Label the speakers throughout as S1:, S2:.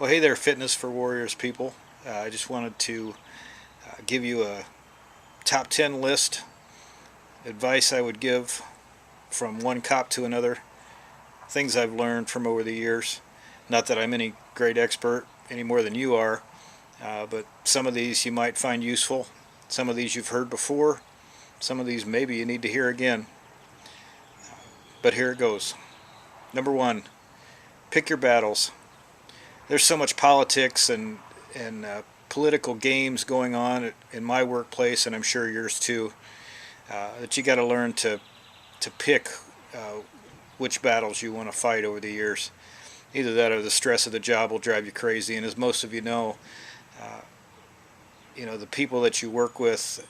S1: Well, hey there, Fitness for Warriors people. I just wanted to give you a top 10 list advice I would give from one cop to another, things I've learned from over the years. Not that I'm any great expert any more than you are, but some of these you might find useful. Some of these you've heard before. Some of these maybe you need to hear again. But here it goes. Number one, pick your battles. There's so much politics and political games going on in my workplace, and I'm sure yours too, that you got to learn to pick uh, which battles you want to fight over the years. Either that or the stress of the job will drive you crazy. And as most of uh, you know the people that you work with.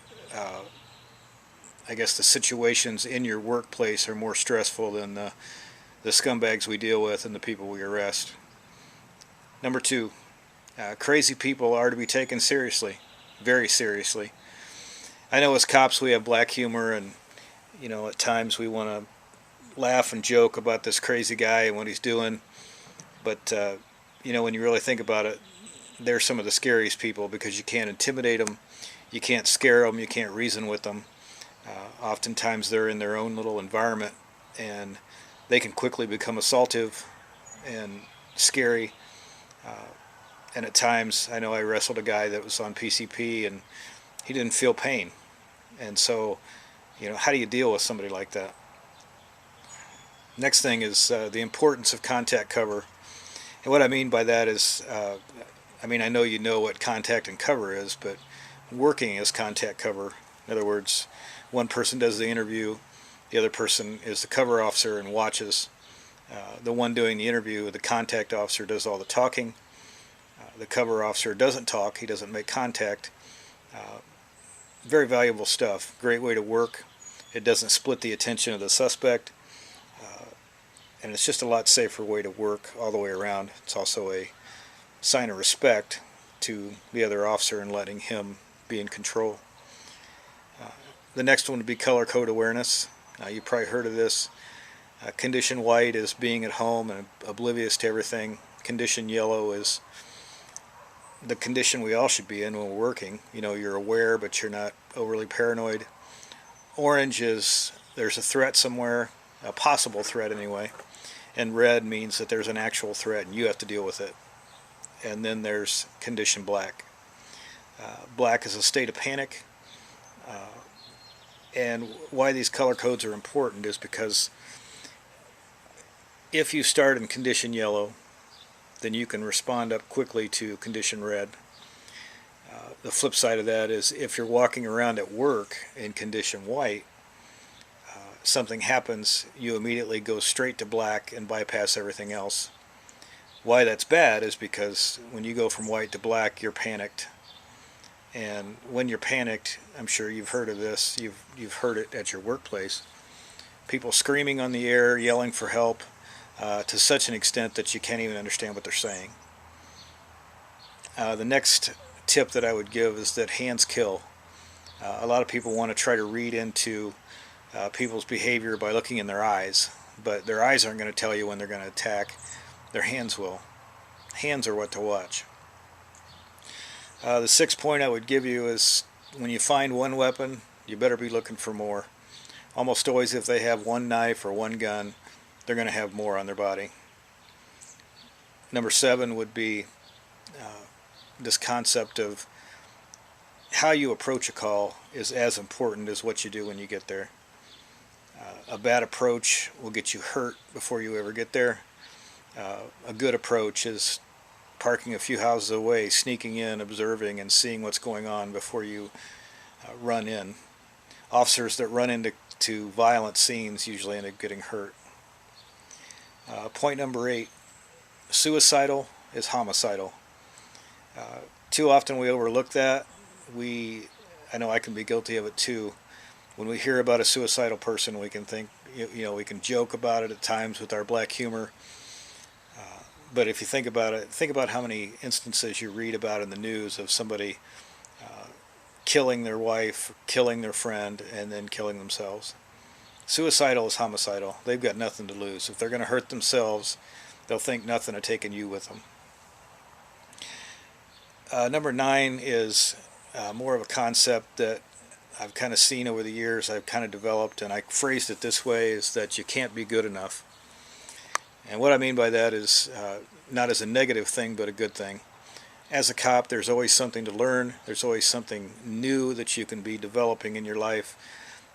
S1: I guess the situations in your workplace are more stressful than the scumbags we deal with and the people we arrest. Number two, crazy people are to be taken seriously, very seriously. I know as cops we have black humor, and at times we want to laugh and joke about this crazy guy and what he's doing. But when you really think about it, they're some of the scariest people because you can't intimidate them, you can't scare them, you can't reason with them. Oftentimes they're in their own little environment, and they can quickly become assaultive and scary. Uh, and at times, I know I wrestled a guy that was on PCP, and he didn't feel pain. And so, how do you deal with somebody like that? Next thing is the importance of contact cover. And what I mean by that is, I know you know what contact and cover is, but working as contact cover. In other words, one person does the interview, the other person is the cover officer and watches. The one doing the interview, the contact officer, does all the talking. The cover officer doesn't talk, he doesn't make contact. Uh, Very valuable stuff, great way to work. It doesn't split the attention of the suspect, uh, and it's just a lot safer way to work all the way around. It's also a sign of respect to the other officer and letting him be in control. Uh, the next one would be color code awareness. You've probably heard of this. Condition white is being at home and oblivious to everything. Condition yellow is the condition we all should be in when we're working. You're aware, but you're not overly paranoid. Orange is there's a threat somewhere, a possible threat anyway. And red means that there's an actual threat and you have to deal with it. And then there's condition black. Black is a state of panic. And why these color codes are important is because if you start in condition yellow, then you can respond up quickly to condition red. The flip side of that is if you're walking around at work in condition white, something happens, you immediately go straight to black and bypass everything else. Why that's bad is because when you go from white to black, you're panicked. And when you're panicked, I'm sure you've heard of this, you've heard it at your workplace. People screaming on the air, yelling for help, to such an extent that you can't even understand what they're saying. The next tip that I would give is that hands kill. A lot of people want to try to read into people's behavior by looking in their eyes, but their eyes aren't going to tell you when they're going to attack. Their hands will. Hands are what to watch. The sixth point I would give you is when you find one weapon, you better be looking for more. Almost always if they have one knife or one gun, they're going to have more on their body. Number seven would be this concept of how you approach a call is as important as what you do when you get there. A bad approach will get you hurt before you ever get there. A good approach is parking a few houses away, sneaking in, observing, and seeing what's going on before you run in. Officers that run into violent scenes usually end up getting hurt. Point number 8, suicidal is homicidal. Too often we overlook that. I know I can be guilty of it too. When we hear about a suicidal person, we can think, we can joke about it at times with our black humor. But if you think about it, think about how many instances you read about in the news of somebody killing their wife, killing their friend, and then killing themselves. Suicidal is homicidal. They've got nothing to lose. If they're going to hurt themselves, they'll think nothing of taking you with them. Number 9 is more of a concept that I've kind of seen over the years. I've kind of developed, and I phrased it this way: is that you can't be good enough. And what I mean by that is not as a negative thing, but a good thing. As a cop, there's always something to learn. There's always something new that you can be developing in your life.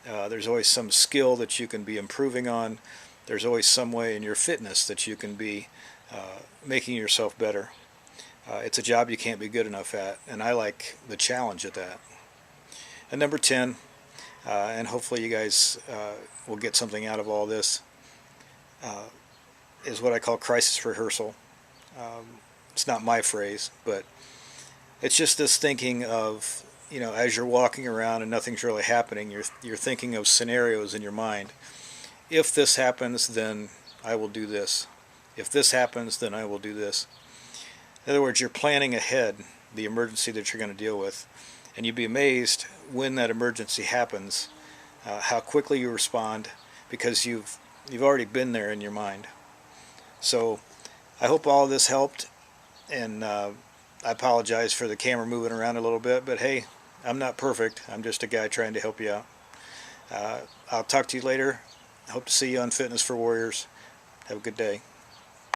S1: There's always some skill that you can be improving on. There's always some way in your fitness that you can be making yourself better. It's a job you can't be good enough at, and I like the challenge of that. And number 10, and hopefully you guys will get something out of all this, is what I call crisis rehearsal. It's not my phrase, but it's just this thinking of, as you're walking around and nothing's really happening, you're thinking of scenarios in your mind. If this happens, then I will do this. If this happens, then I will do this. In other words, you're planning ahead the emergency that you're going to deal with, and you'd be amazed when that emergency happens, how quickly you respond, because you've already been there in your mind. So I hope all of this helped, and I apologize for the camera moving around a little bit, but hey, I'm not perfect. I'm just a guy trying to help you out. I'll talk to you later. I hope to see you on Fitness for Warriors. Have a good day.